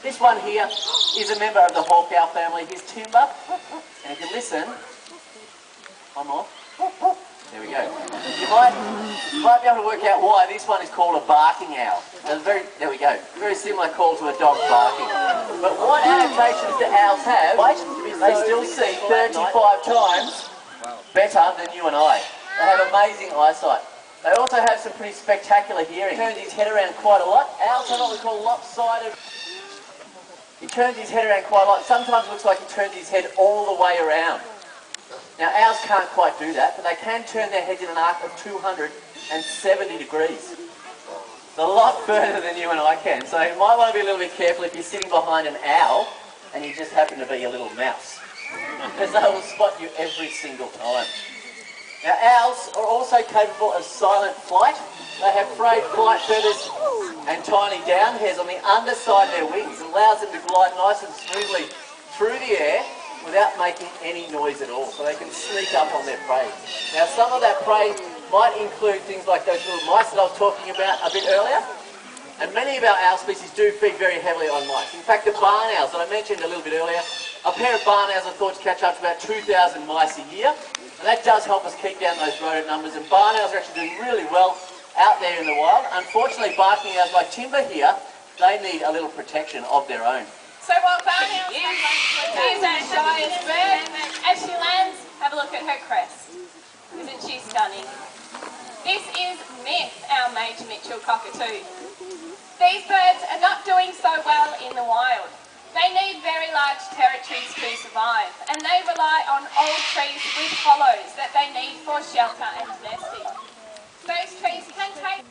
This one here is a member of the hawk owl family. He's timber. And if you listen, one more. There we go. You might be able to work out why this one is called a barking owl. There we go. Very similar call to a dog barking. But what adaptations do owls have? They still see 35 times better than you and I. They have amazing eyesight. They also have some pretty spectacular hearing. He turns his head around quite a lot. Owls have what we call lopsided. He turns his head around quite a lot. Sometimes it looks like he turns his head all the way around. Now, owls can't quite do that, but they can turn their heads in an arc of 270 degrees. It's a lot further than you and I can. So you might want to be a little bit careful if you're sitting behind an owl and you just happen to be a little mouse, because they will spot you every single time. Now, owls are also capable of silent flight. They have frayed flight feathers and tiny down hairs on the underside of their wings. It allows them to glide nice and smoothly through the air without making any noise at all, so they can sneak up on their prey. Now, some of that prey might include things like those little mice that I was talking about a bit earlier, and many of our owl species do feed very heavily on mice. In fact, the barn owls that I mentioned a little bit earlier, a pair of barn owls are thought to catch up to about 2,000 mice a year, and that does help us keep down those rodent numbers, and barn owls are actually doing really well out there in the wild. Unfortunately, barking owls like timber here, they need a little protection of their own. So what barn owls is our shyest bird. As she lands, have a look at her crest. Isn't she stunning? This is Myth, our major Mitchell cockatoo. These birds are not doing so well in the wild. They need very large territories to survive, and they rely on old trees with hollows that they need for shelter and nesting. Those trees can take